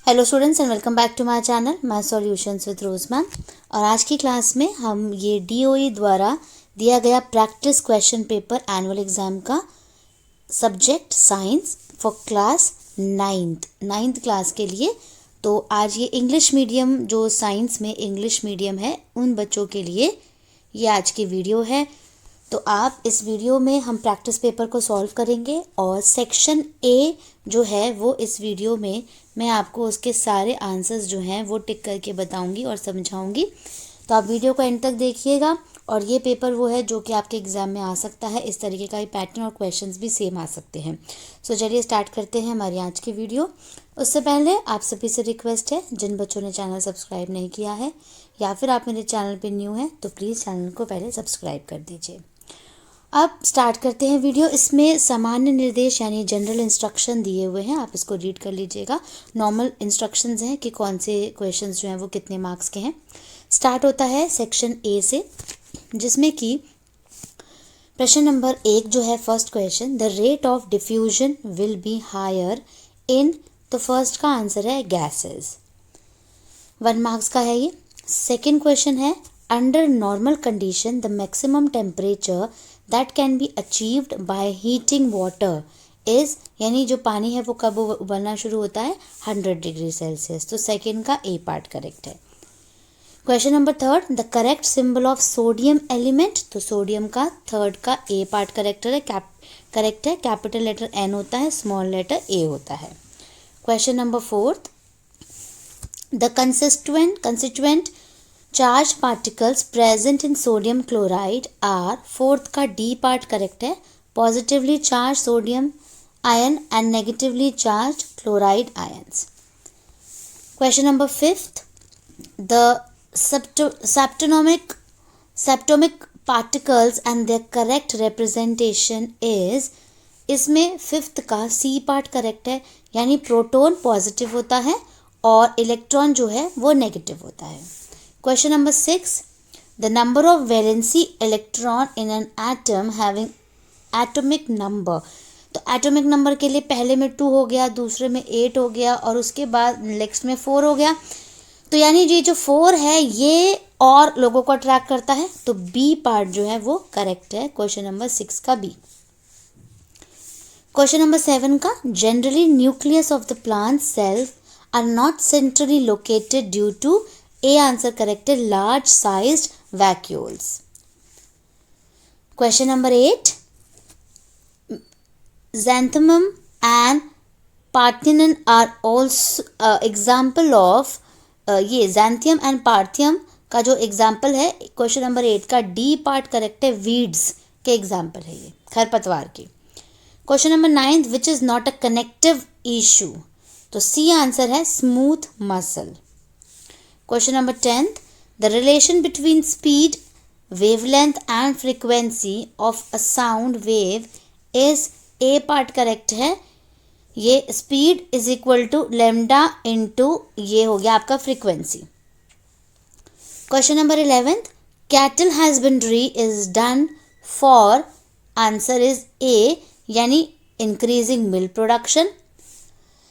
Hello students and welcome back to my channel my solutions with Rose ma'am. और आज की class में हम ये डीओई द्वारा दिया गया practice question paper annual exam का subject science for class ninth class के लिए। तो आज ये इंग्लिश मीडियम, जो साइंस में इंग्लिश मीडियम है उन बच्चों के लिए ये आज की वीडियो है। तो आप इस वीडियो में हम प्रैक्टिस पेपर को सॉल्व करेंगे और सेक्शन ए जो है वो इस वीडियो में मैं आपको उसके सारे आंसर्स जो हैं वो टिक करके बताऊंगी और समझाऊंगी। तो आप वीडियो को एंड तक देखिएगा। और ये पेपर वो है जो कि आपके एग्ज़ाम में आ सकता है, इस तरीके का ही पैटर्न और क्वेश्चंस भी सेम आ सकते हैं। सो चलिए स्टार्ट करते हैं हमारी आज की वीडियो। उससे पहले आप सभी से रिक्वेस्ट है, जिन बच्चों ने चैनल सब्सक्राइब नहीं किया है या फिर आप मेरे चैनल पर न्यू हैं तो प्लीज़ चैनल को पहले सब्सक्राइब कर दीजिए। अब स्टार्ट करते हैं वीडियो। इसमें सामान्य निर्देश यानी जनरल इंस्ट्रक्शन दिए हुए हैं, आप इसको रीड कर लीजिएगा। नॉर्मल इंस्ट्रक्शंस हैं कि कौन से क्वेश्चंस जो हैं वो कितने मार्क्स के हैं। स्टार्ट होता है सेक्शन ए से, जिसमें कि प्रश्न नंबर 1 जो है first question, the rate of diffusion will be higher in, तो फर्स्ट का आंसर है गैसेस, 1 मार्क्स का है ये। सेकेंड क्वेश्चन है, under normal condition the maximum temperature that can be achieved by heating water is, यानी जो पानी है वो कब उबलना शुरू होता है 100 डिग्री सेल्सियस, तो सेकेंड का ए पार्ट करेक्ट है। Question number third, the correct symbol of sodium element, तो सोडियम का थर्ड का ए पार्ट करेक्ट है, कैपिटल लेटर एन होता है, स्मॉल लेटर ए होता है। Question number fourth, the constituent charge particles present in sodium chloride are, fourth का D part correct है, positively charge sodium ion and negatively charge chloride ions. Question number fifth, the subatomic particles and there correct representation is, इसमें fifth का C part correct है, यानी proton positive होता है और electron जो है वो नेगेटिव होता है। Question number 6, the number of valency electron in an atom having atomic number, तो एटॉमिक नंबर के लिए पहले में 2 हो गया, दूसरे में 8 हो गया और उसके बाद नेक्स्ट में 4 हो गया। तो यानी ये जो 4 है ये और लोगों को अट्रैक्ट करता है, तो बी पार्ट जो है वो करेक्ट है, क्वेश्चन नंबर 6 का बी। क्वेश्चन नंबर 7 का, generally nucleus of the plant cells are not centrally located due to, A answer correct है, large sized vacuoles. Question number 8, xanthemum and parthenium are also example of, ये xanthium and parthenium का जो example है question number 8 का D part correct है, weeds के example है ये, खरपतवार की। Question number 9, which is not a connective tissue, तो सी आंसर है smooth muscle. Question number 10th, the relation between speed, wavelength and frequency of a sound wave is, A part correct है, ये speed is equal to lambda into, ये हो गया आपका frequency। Question number 11th, cattle husbandry is done for, answer is A, यानी increasing milk production,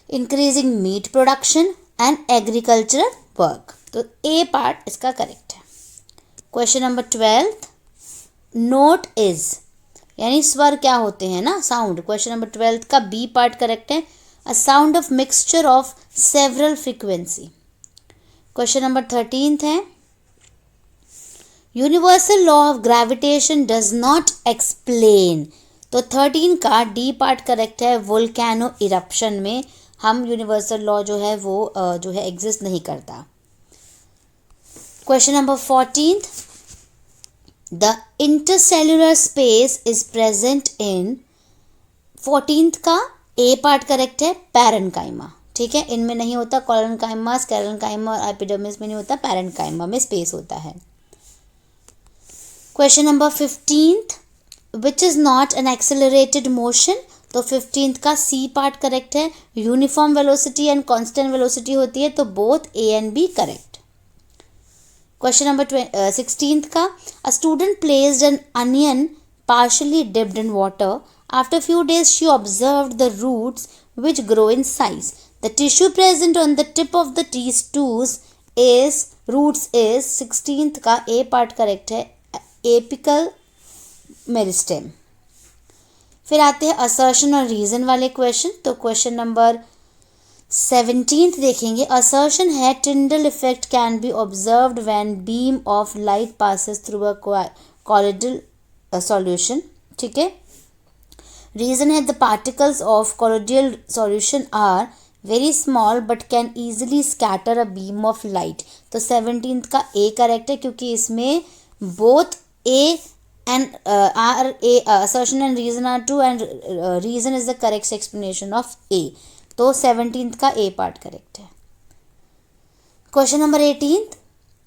increasing meat production and agricultural work, तो ए part इसका correct है। क्वेश्चन नंबर 12, नोट इज, यानी स्वर क्या होते हैं ना, साउंड, क्वेश्चन नंबर 12 का बी पार्ट करेक्ट है, a sound of mixture of several frequency. Question number 13 है, universal law of gravitation does not explain, तो 13 का डी पार्ट करेक्ट है, वोल्केनो इरप्शन में हम यूनिवर्सल लॉ जो है वो जो है एग्जिस्ट नहीं करता। Question number 14, the intercellular space is present in, 14 का ए पार्ट करेक्ट है, पैरेन्काइमा, ठीक है, इनमें नहीं होता, कॉलनकाइमा, स्केलेनकाइमा और एपिडर्मिस में नहीं होता, पैरेन्काइमा में स्पेस होता है। Question number 15, which is not an accelerated motion, तो 15 का सी पार्ट करेक्ट है, uniform velocity and constant velocity होती है, तो both A and B correct. Question number 16 का, a student placed an onion partially dipped in water. After a few days, she observed the roots which grow in size. The tissue present on the tip of the tissues is roots is 16th का A part correct है, apical meristem. फिर आते हैं assertion और reason वाले question. तो question number 17th देखेंगे। Assertion है Tyndall effect can be observed when beam of light passes through a colloidal solution. ठीक है। रीजन है the particles of colloidal solution are very small but can easily scatter a beam of light. तो 17th का A correct है क्योंकि इसमें both A and assertion and reason are true and reason is the correct explanation of A. तो 17th का A part correct है। Question number 18th,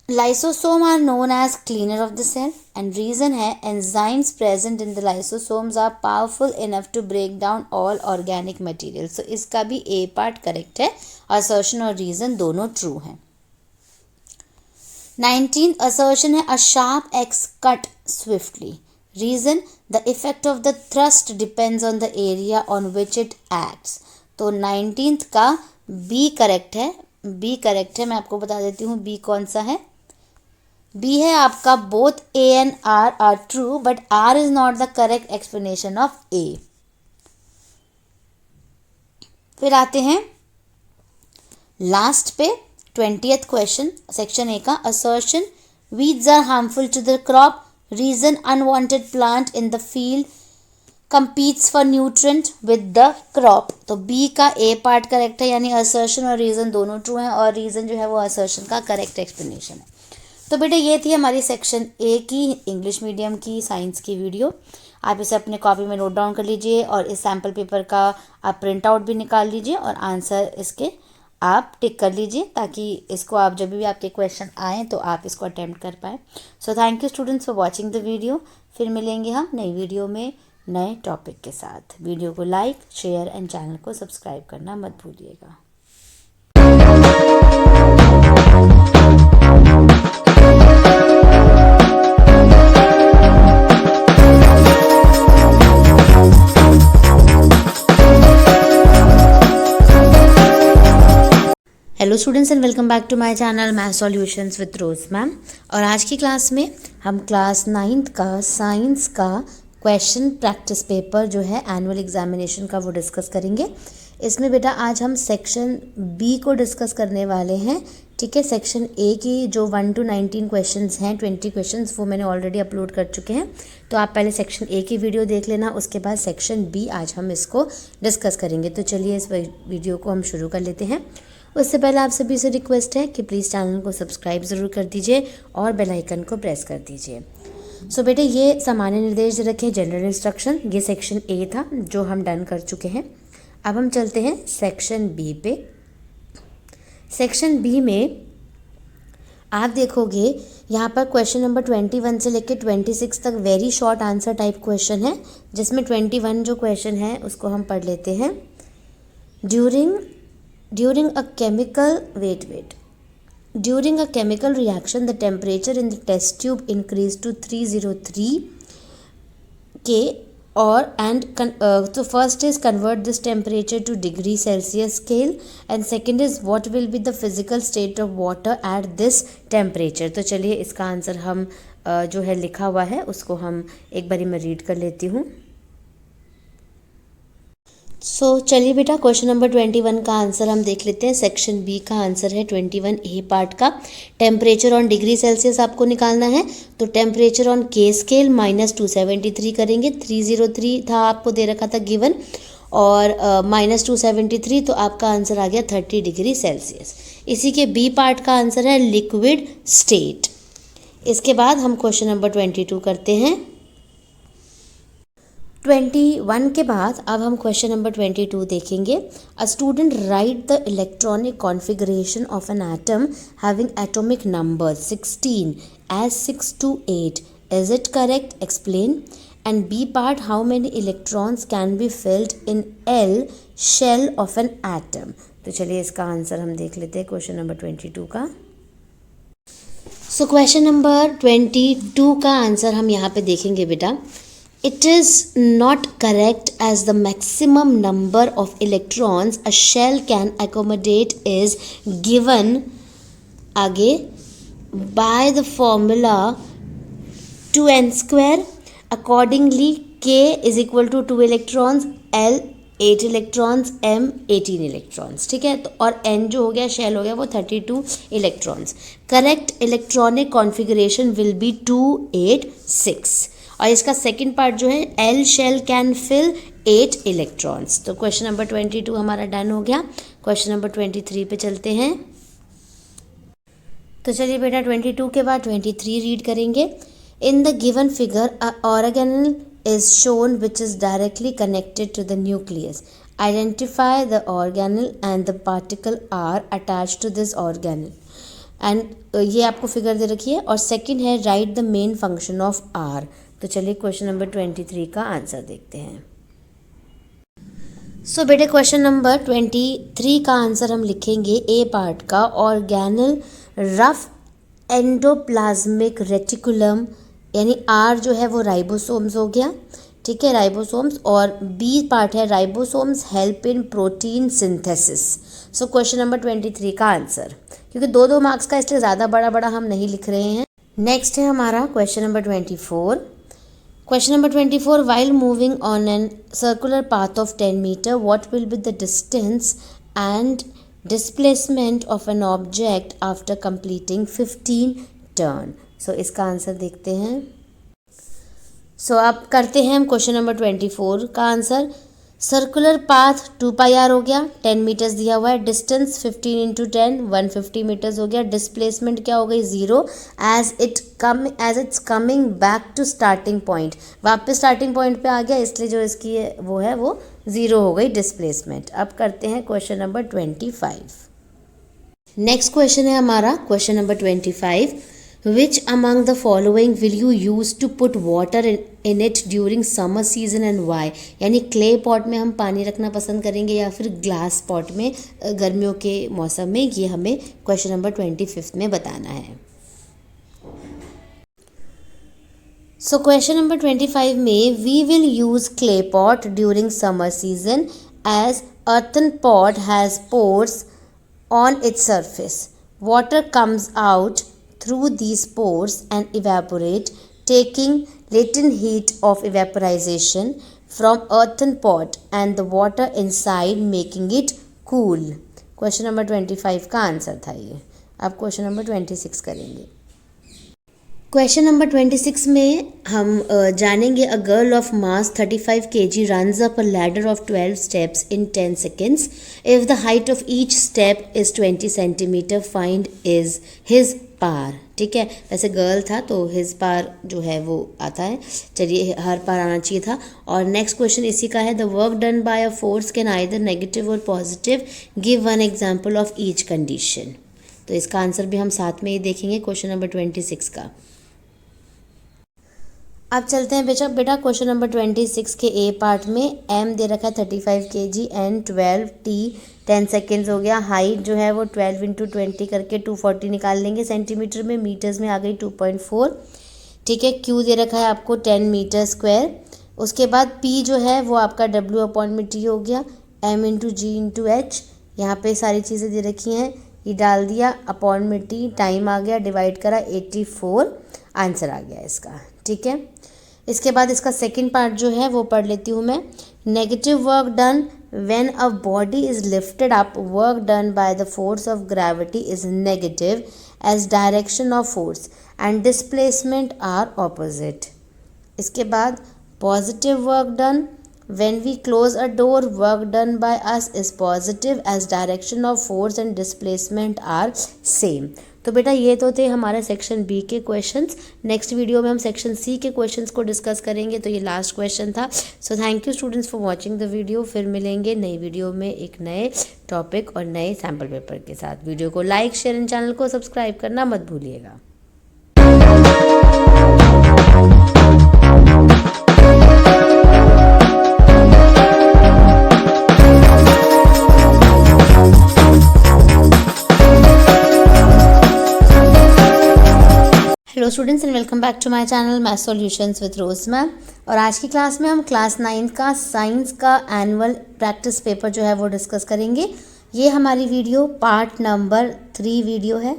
lysosome are known as cleaner of the cell and reason है enzymes present in the lysosomes are powerful enough to break down all organic material. So इसका भी A part correct है, assertion और reason दोनों true हैं। 19th assertion है a sharp X cut swiftly. Reason, the effect of the thrust depends on the area on which it acts. तो 19th का B correct है, B करेक्ट है। मैं आपको बता देती हूँ B कौन सा है। B है आपका both A and R are true but R is not the correct explanation of A. फिर आते हैं लास्ट पे 20th क्वेश्चन सेक्शन ए का। Assertion weeds are harmful to the crop. Reason unwanted plant in the field competes for nutrient with the crop। तो B का A part correct है, यानी assertion और रीजन दोनों ट्रू हैं और रीजन जो है वो असर्शन का करेक्ट एक्सप्लेनेशन है। तो बेटा ये थी हमारी सेक्शन ए की इंग्लिश मीडियम की साइंस की वीडियो। आप इसे अपने कॉपी में नोट डाउन कर लीजिए और इस सैम्पल पेपर का आप प्रिंट आउट भी निकाल लीजिए और आंसर इसके आप टिक कर लीजिए ताकि इसको आप जब भी आपके क्वेश्चन आए तो आप इसको अटेम्प्ट कर पाएँ। So thank you students for watching the video. फिर मिलेंगे हम नई वीडियो में नए टॉपिक के साथ। वीडियो को लाइक शेयर एंड चैनल को सब्सक्राइब करना मत भूलिएगा। Hello students and welcome back to my channel math solutions with Rose ma'am. और आज की क्लास में हम क्लास 9th का साइंस का क्वेश्चन प्रैक्टिस पेपर जो है एनुअल एग्जामिनेशन का वो डिस्कस करेंगे। इसमें बेटा आज हम सेक्शन बी को डिस्कस करने वाले हैं। ठीक है। सेक्शन ए की जो 1 to 19 क्वेश्चंस हैं 20 क्वेश्चंस वो मैंने ऑलरेडी अपलोड कर चुके हैं। तो आप पहले सेक्शन ए की वीडियो देख लेना, उसके बाद सेक्शन बी आज हम इसको डिस्कस करेंगे। तो चलिए इस वीडियो को हम शुरू कर लेते हैं। उससे पहले आप सभी से रिक्वेस्ट है कि प्लीज़ चैनल को सब्सक्राइब ज़रूर कर दीजिए और बेल आइकन को प्रेस कर दीजिए। सो बेटे ये सामान्य निर्देश रखे जनरल इंस्ट्रक्शन, ये सेक्शन ए था जो हम डन कर चुके हैं। अब हम चलते हैं सेक्शन बी पे। सेक्शन बी में आप देखोगे यहाँ पर क्वेश्चन नंबर 21 से लेकर 26 तक very short answer type question है, जिसमें 21 जो क्वेश्चन है उसको हम पढ़ लेते हैं। During a chemical reaction, the temperature in the test tube increased to 303 K so first is convert this temperature to degree Celsius scale and second is what will be the physical state of water at this temperature। तो चलिए इसका answer हम जो है लिखा हुआ है उसको हम एक बारी मैं रीड कर लेती हूँ। चलिए बेटा क्वेश्चन नंबर 21 का आंसर हम देख लेते हैं। सेक्शन बी का आंसर है 21 ए पार्ट का। टेम्परेचर ऑन डिग्री सेल्सियस आपको निकालना है, तो टेम्परेचर ऑन के स्केल -273 करेंगे। 303 था आपको दे रखा था गिवन और -273 तो आपका आंसर आ गया 30 डिग्री सेल्सियस। इसी के बी पार्ट का आंसर है लिक्विड स्टेट। इसके बाद हम क्वेश्चन नंबर 22 करते हैं। 21 के बाद अब हम क्वेश्चन नंबर 22 देखेंगे। A student write the electronic configuration of an atom having atomic number 16 as 6 to 8। Is it correct? Explain. And B part, how many electrons can be filled in L shell of an atom. तो चलिए इसका answer हम देख लेते हैं question number 22 का। सो question number 22 का answer हम यहाँ पे देखेंगे बेटा। It is not correct as the maximum number of electrons a shell can accommodate is given आगे by the formula 2n square. Accordingly k is equal to 2 electrons, l 8 electrons, m 18 electrons. ठीक है, तो और n जो हो गया shell हो गया वो 32 electrons. Correct electronic configuration will be 2 8 6. और इसका सेकंड पार्ट जो है L shell can fill 8 electrons. तो क्वेश्चन नंबर 22 हमारा डन हो गया. क्वेश्चन नंबर 23 पे चलते हैं. तो चलिए बेटा 22 के बाद 23 रीड करेंगे. In the given figure a organelle is shown which is directly connected to the nucleus. Identify the organelle and the particle are attached to this organelle. And ये आपको फिगर दे रखी है. और सेकंड है write the main function of R. तो चलिए question number 23 का आंसर देखते हैं. सो बेटे क्वेश्चन नंबर 23 का आंसर हम लिखेंगे ए पार्ट का ऑर्गेनल रफ एंडोप्लाज्मिक रेटिकुलम, यानी आर जो है वो राइबोसोम्स हो गया. ठीक है, राइबोसोम्स. और बी पार्ट है ribosomes help in protein synthesis. So question number 23 का आंसर, क्योंकि दो मार्क्स का इसलिए ज़्यादा बड़ा हम नहीं लिख रहे हैं. नेक्स्ट है हमारा question number 24. Question number 24. While moving on a circular path of 10 meter, what will be the distance and displacement of an object after completing 15 turn? So इसका आंसर देखते हैं. So अब करते हैं हम क्वेश्चन नंबर 24 का answer. Circular path 2 pi r हो गया, 10 मीटर्स दिया हुआ है. डिस्टेंस 15 इंटू 10 150 मीटर्स हो गया. डिस्प्लेसमेंट क्या हो गई 0 as it's coming back to starting point. वापस स्टार्टिंग पॉइंट पे आ गया, इसलिए जो इसकी वो है वो 0 हो गई डिस्प्लेसमेंट. अब करते हैं क्वेश्चन नंबर 25. नेक्स्ट क्वेश्चन है हमारा question number 25. Which among the following will you use to put water in it during summer season and why? यानी क्ले पॉट में हम पानी रखना पसंद करेंगे या फिर ग्लास पॉट में गर्मियों के मौसम में, ये हमें क्वेश्चन नंबर 25 में बताना है. सो क्वेश्चन नंबर 25 में we will use clay pot during summer season as earthen pot has pores on its surface. Water comes out through these pores and evaporate, taking latent heat of evaporization from earthen pot and the water inside making it cool. Question number 25 का answer था ये. अब question number 26 करेंगे. Question number 26 में हम जानेंगे a girl of mass 35 kg runs up a ladder of 12 steps in 10 seconds. If the height of each step is 20 centimeter, find is his पार. ठीक है, वैसे गर्ल था तो हिज पार जो है वो आता है. चलिए हर पार आना चाहिए था. और नेक्स्ट क्वेश्चन इसी का है. The work done by a force can either negative और positive. Give one example of each condition. तो इसका आंसर भी हम साथ में ही देखेंगे क्वेश्चन नंबर 26 का. अब चलते हैं बेटा क्वेश्चन नंबर 26 के ए पार्ट में. एम दे रखा है 35 kg एन 12 टी 10 सेकेंड्स हो गया. हाइट जो है वो 12 इंटू 20 करके 240 निकाल लेंगे सेंटीमीटर में. मीटर्स में आ गई 2.4. ठीक है, क्यू दे रखा है आपको 10 मीटर स्क्वायर. उसके बाद पी जो है वो आपका डब्ल्यू अपॉन में टी हो गया. एम इंटू जी इंटू एच, यहाँ पे सारी चीज़ें दे रखी हैं, ये डाल दिया. अपॉन में टी, टाइम आ गया, डिवाइड करा 84, आंसर आ गया इसका. ठीक है, इसके बाद इसका सेकंड पार्ट जो है वो पढ़ लेती हूँ मैं. Negative work done when a body is lifted up, work done by the force of gravity is negative as direction of force and displacement are opposite. इसके बाद positive work done when we close a door, work done by us is positive as direction of force and displacement are same. तो बेटा ये तो थे हमारे section B के questions. Next video में हम सेक्शन सी के क्वेश्चंस को डिस्कस करेंगे. तो ये लास्ट क्वेश्चन था. So thank you students for watching the video. फिर मिलेंगे नई वीडियो में एक नए टॉपिक और नए सैम्पल पेपर के साथ. वीडियो को लाइक शेयर एंड चैनल को सब्सक्राइब करना मत भूलिएगा. Hello students and welcome back to my channel math solutions with Rose ma'am. और आज की क्लास में हम क्लास 9 का साइंस का एनुअल प्रैक्टिस पेपर जो है वो डिस्कस करेंगे। ये हमारी वीडियो पार्ट नंबर 3 वीडियो है,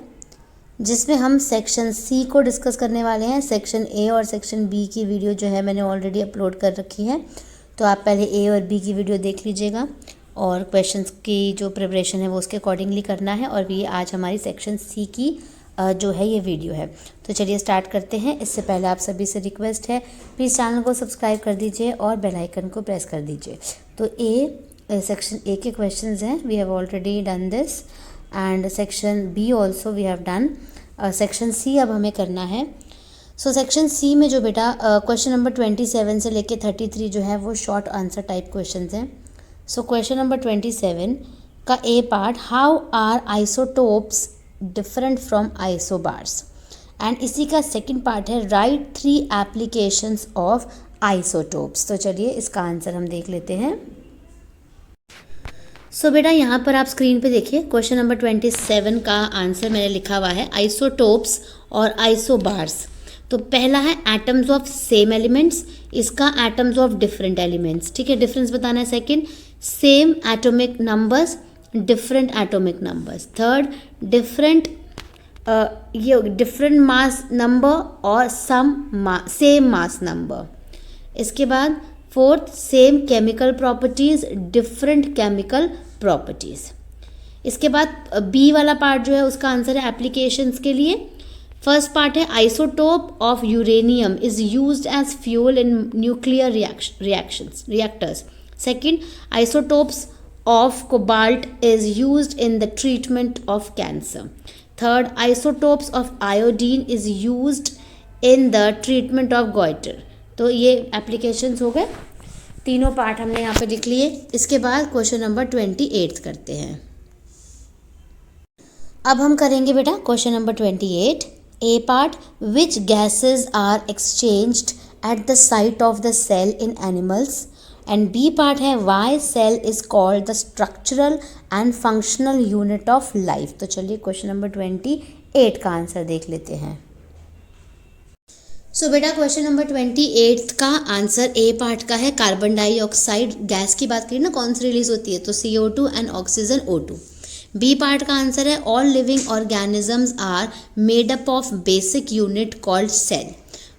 जिसमें हम सेक्शन सी को डिस्कस करने वाले हैं। सेक्शन ए और सेक्शन बी की वीडियो जो है मैंने ऑलरेडी अपलोड कर रखी है, तो आप पहले ए और बी की वीडियो देख लीजिएगा और क्वेश्चंस की जो प्रिपरेशन है वो उसके अकॉर्डिंगली करना है। और ये आज हमारी सेक्शन सी की जो है ये वीडियो है। तो चलिए स्टार्ट करते हैं। इससे पहले आप सभी से रिक्वेस्ट है, प्लीज़ चैनल को सब्सक्राइब कर दीजिए और बेल आइकन को प्रेस कर दीजिए। तो सेक्शन ए के क्वेश्चंस हैं, we have already done this, and section B also we have done. Section C अब हमें करना है। सो सेक्शन सी में जो बेटा क्वेश्चन नंबर 27 से लेके 33 जो है वो शॉर्ट आंसर टाइप क्वेश्चंस हैं। सो क्वेश्चन नंबर 27 का A part, how are isotopes different from isobars, and इसी का सेकंड पार्ट है, राइट 3 एप्लीकेशंस ऑफ आइसोटोप्स। तो चलिए इसका आंसर हम देख लेते हैं। सो बेटा यहाँ पर आप स्क्रीन पे देखिए, क्वेश्चन नंबर 27 का आंसर मैंने लिखा हुआ है आइसोटोप्स और आइसोबार्स। तो पहला है एटम्स ऑफ सेम एलिमेंट्स, इसका एटम्स ऑफ डिफरेंट एलिमेंट्स। ठीक है, डिफरेंस बताना है। Second, same atomic numbers, different atomic numbers. Third, different mass number और सेम मास नंबर। इसके बाद fourth, same chemical properties, different chemical properties. इसके बाद बी वाला पार्ट जो है उसका आंसर है एप्लीकेशंस के लिए। फर्स्ट पार्ट है, isotope of uranium is used as fuel in nuclear reactors. Second, isotopes of cobalt is used in the treatment of cancer. Third, isotopes of iodine is used in the treatment of goiter. तो ये applications हो गए, तीनों part हमने यहाँ पे लिख लिए। इसके बाद क्वेश्चन नंबर 28 करते हैं। अब हम करेंगे बेटा question number 28 A part, which gases are exchanged at the site of the cell in animals, and B part है, why cell is called the structural and functional unit of life. तो चलिए question number 28 का answer देख लेते हैं। सो बेटा question number 28 का answer A part का है, कार्बन डाइऑक्साइड गैस की बात करें ना, कौन सी रिलीज होती है, तो CO2 and oxygen O2। B part का आंसर है, all living organisms are made up of basic unit called cell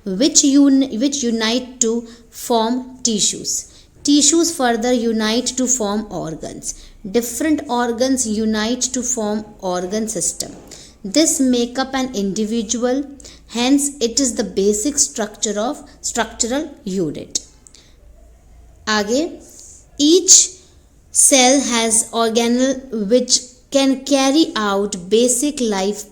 which unite to form tissues. Tissues further unite to form organs. Different organs unite to form organ system. This make up an individual. Hence, it is the basic structure of structural unit. आगे, each cell has organelle which can carry out basic life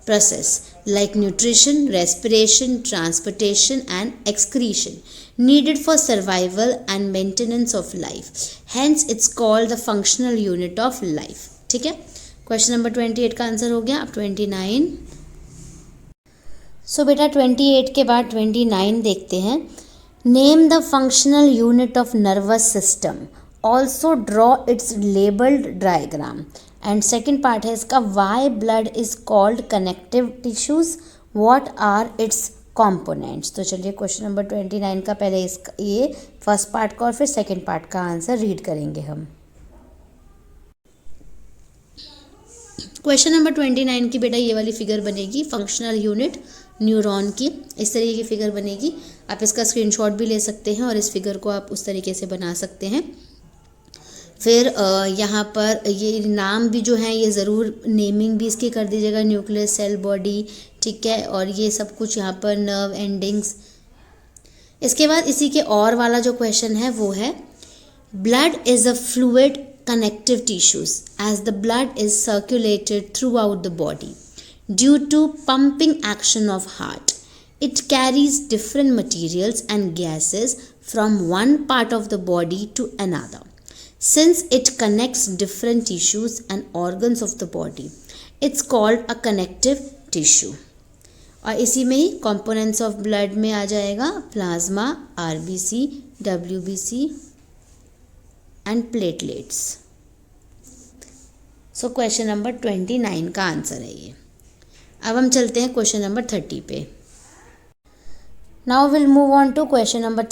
process like nutrition, respiration, transportation, and excretion needed for survival and maintenance of life. Hence, it's called the functional unit of life. ठीक है, question number 28 का answer हो गया। अब 29। सो बेटा 28 के बाद 29 देखते हैं। Name the functional unit of nervous system, also draw its labelled diagram. And second part है इसका, why blood is called connective tissues, what are its components. तो चलिए क्वेश्चन नंबर 29 का पहले इसका ये फर्स्ट पार्ट का और फिर सेकेंड पार्ट का आंसर रीड करेंगे हम। क्वेश्चन नंबर 29 की बेटा ये वाली फिगर बनेगी, फंक्शनल यूनिट न्यूरॉन की, इस तरीके की फिगर बनेगी। आप इसका स्क्रीनशॉट भी ले सकते हैं और इस फिगर को आप उस तरीके से बना सकते हैं। फिर यहाँ पर ये नाम भी जो है ये ज़रूर नेमिंग भी इसकी कर दीजिएगा, न्यूक्लियस, सेल, बॉडी, ठीक है, और ये सब कुछ यहाँ पर नर्व एंडिंग्स। इसके बाद इसी के और वाला जो क्वेश्चन है वो है, blood is a fluid connective tissues as the blood is circulated throughout the body due to pumping action of heart. It carries different materials and gases from one part of the body to another. Since it connects different tissues and organs of the body, it's called a connective tissue. और इसी में ही components of blood में आ जाएगा plasma, RBC, WBC and platelets. So question number 29 का answer है ये। अब हम चलते हैं क्वेश्चन नंबर 30 पे। Now will move on to question number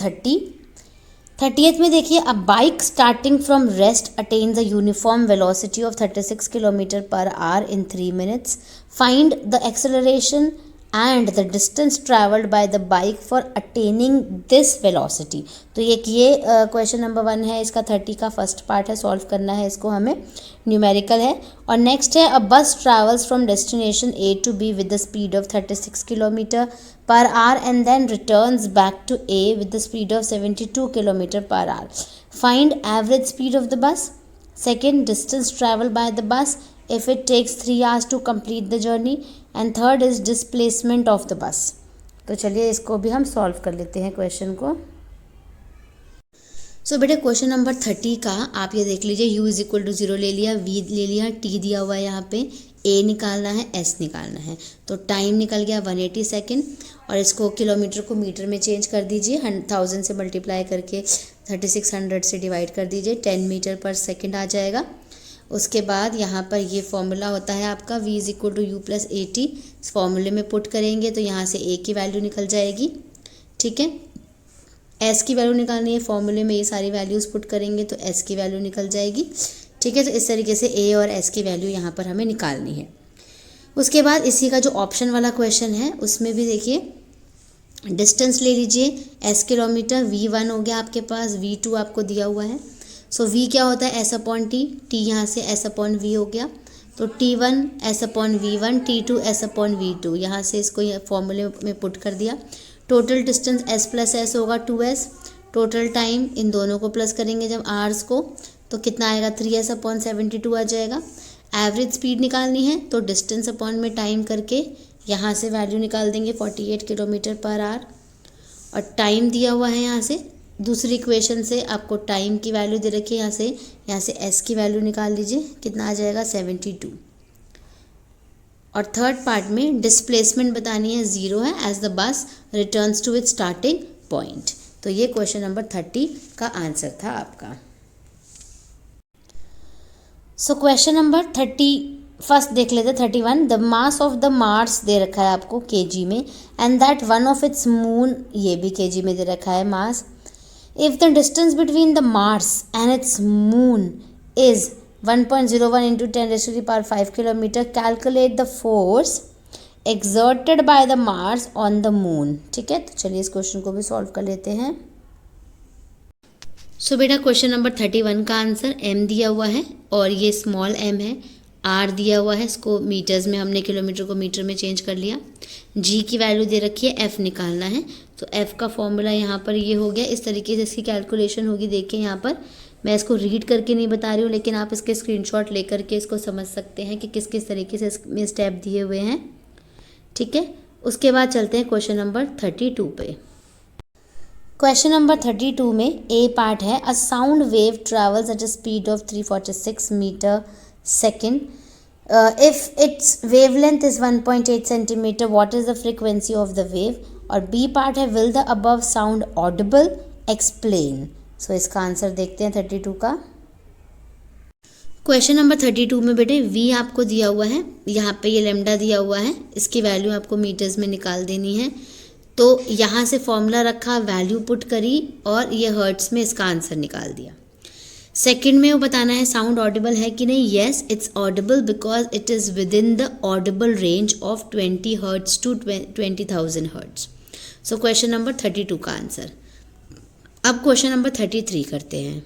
30th में देखिए, a bike starting from rest attains a uniform velocity of 36 kilometre per hour in 3 minutes. Find the acceleration and the distance travelled by the bike for attaining this velocity. तो ये question number 1 है, इसका 30 का first part है, solve करना है इसको हमें, न्यूमेरिकल है. और नेक्स्ट है, a bus travels from destination A to B with the speed of 36 kilometre per hour and then returns back to A with the speed of 72 km per hour. Find average speed of the bus. Second, distance traveled by the bus if it takes 3 hours to complete the journey. And third is displacement of the bus. तो चलिए इसको भी हम solve कर लेते हैं question को. सो बेटा क्वेश्चन नंबर 30 का आप ये देख लीजिए, u इज इक्वल टू 0 ले लिया, v ले लिया, t दिया हुआ है यहाँ पे, a निकालना है, s निकालना है. तो टाइम निकल गया 180 सेकेंड और इसको किलोमीटर को मीटर में चेंज कर दीजिए, 1000 से मल्टीप्लाई करके 3600 से डिवाइड कर दीजिए, 10 मीटर पर सेकेंड आ जाएगा. उसके बाद यहाँ पर ये फॉर्मूला होता है आपका v is equal to u plus a t. इस फॉर्मूले में पुट करेंगे तो यहाँ से a की वैल्यू निकल जाएगी. ठीक है, s की वैल्यू निकालनी है, फॉर्मूले में ये सारी वैल्यूज़ पुट करेंगे तो s की वैल्यू निकल जाएगी. ठीक है, तो इस तरीके से a और s की वैल्यू यहाँ पर हमें निकालनी है. उसके बाद इसी का जो ऑप्शन वाला क्वेश्चन है उसमें भी देखिए, डिस्टेंस ले लीजिए, s किलोमीटर, v1 हो गया आपके पास, v2 आपको दिया हुआ है. सो v क्या होता है, s अपॉन टी, t यहाँ से s अपॉन v हो गया, तो t1 s upon v1, t2 s upon v2, यहाँ से इसको फॉर्मूले में पुट कर दिया. Total distance s plus s होगा 2s. टोटल टाइम, इन दोनों को प्लस करेंगे जब आवर्स को तो कितना आएगा, 3s अपॉन 72 आ जाएगा. एवरेज स्पीड निकालनी है तो डिस्टेंस अपॉन में टाइम करके यहाँ से वैल्यू निकाल देंगे 48 किलोमीटर पर आवर. और टाइम दिया हुआ है यहाँ से, दूसरी इक्वेशन से आपको टाइम की वैल्यू दे रखी है, यहाँ से s की वैल्यू निकाल लीजिए, कितना आ जाएगा 72. और थर्ड पार्ट में डिस्प्लेसमेंट बतानी है, 0 है, as the bus returns to its starting point. तो ये क्वेश्चन नंबर 30 का आंसर था आपका. सो क्वेश्चन नंबर 31 देख लेते, 31. The mass of the Mars दे रखा है आपको kg में, and that one of its moon, ये भी kg में दे रखा है mass. If the distance between the Mars and its moon is 1.01 into 10 raised to the power 5 kilometer, calculate the force exerted by the Mars on the moon. ठीक है, तो चलिए इस क्वेश्चन को भी सॉल्व कर लेते हैं. सो बेटा क्वेश्चन नंबर 31 का आंसर m दिया हुआ है और ये स्मॉल m है, r दिया हुआ है, इसको मीटर्स में हमने किलोमीटर को मीटर में चेंज कर लिया. g की वैल्यू दे रखी है, f निकालना है, तो f का फॉर्मूला यहाँ पर ये हो गया. इस तरीके से इसकी कैलकुलेशन होगी. देखिए यहाँ पर मैं इसको रीड करके नहीं बता रही हूँ, लेकिन आप इसके स्क्रीनशॉट लेकर के इसको समझ सकते हैं कि किस किस तरीके से इसमें स्टेप दिए हुए हैं. ठीक है, उसके बाद चलते हैं क्वेश्चन नंबर 32 पे. क्वेश्चन नंबर 32 में ए पार्ट है, a sound wave travels at a speed of 346 metre second. If its wavelength is 1.8 centimetre, what is the frequency of the wave. और बी पार्ट है, will the above sound audible, explain. So इसका answer देखते हैं 32 का. Question number 32 में बेटे v आपको दिया हुआ है, यहाँ पे ये लेमडा दिया हुआ है, इसकी वैल्यू आपको मीटर्स में निकाल देनी है. तो यहाँ से फॉर्मूला रखा, वैल्यू पुट करी और ये हर्ट्स में इसका आंसर निकाल दिया. सेकंड में वो बताना है साउंड ऑडिबल है कि नहीं. Yes, it's audible because it is within the audible range of 20 hertz to 20,000 hertz. So question number 32 का आंसर. अब क्वेश्चन नंबर 33 करते हैं.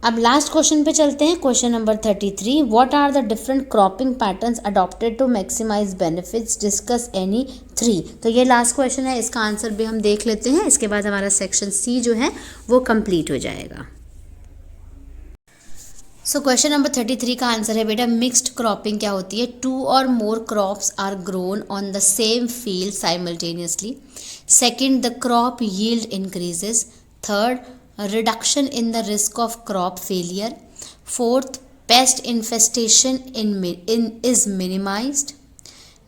अब लास्ट क्वेश्चन पे चलते हैं. Question number 33, what are the different cropping patterns adopted to maximise benefits, discuss any 3. तो ये लास्ट क्वेश्चन है, इसका आंसर भी हम देख लेते हैं, इसके बाद हमारा सेक्शन सी जो है वो कंप्लीट हो जाएगा. सो क्वेश्चन नंबर 33 का आंसर है बेटा, मिक्स्ड क्रॉपिंग क्या होती है. 2 और more crops are grown on the same field simultaneously. Second, the crop yield increases. Third, reduction in the risk of crop failure. Fourth, pest infestation is minimized.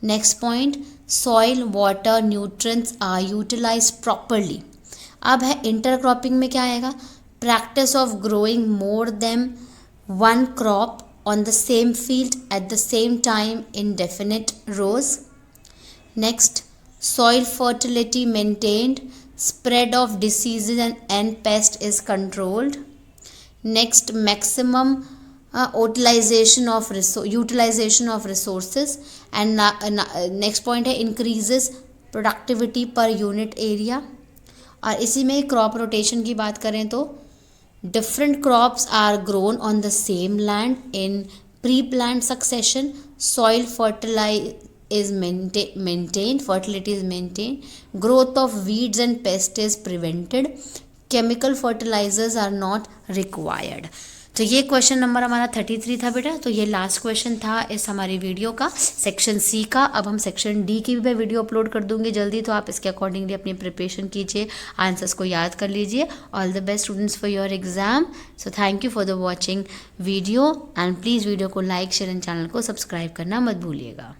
Next point, soil, water, nutrients are utilized properly. अब है intercropping में क्या आएगा, practice of growing more than one crop on the same field at the same time in definite rows. Next, soil fertility maintained, spread of diseases and pest is controlled. Next, maximum utilization of resources, and next point है increases productivity per unit area. और इसी में crop rotation की बात करें तो different crops are grown on the same land in pre-plant succession, soil fertility is maintained, growth of weeds and pests is prevented, chemical fertilizers are not required. तो ये question number हमारा 33 था बेटा. तो ये लास्ट क्वेश्चन था इस हमारी वीडियो का, सेक्शन सी का. अब हम सेक्शन डी की भी मैं वीडियो अपलोड कर दूंगी जल्दी, तो आप इसके अकॉर्डिंगली अपनी प्रिपरेशन कीजिए, आंसर्स को याद कर लीजिए. All the best students for your exam. So thank you for the watching video, and please video को लाइक, शेयर एंड चैनल को सब्सक्राइब करना मत भूलिएगा.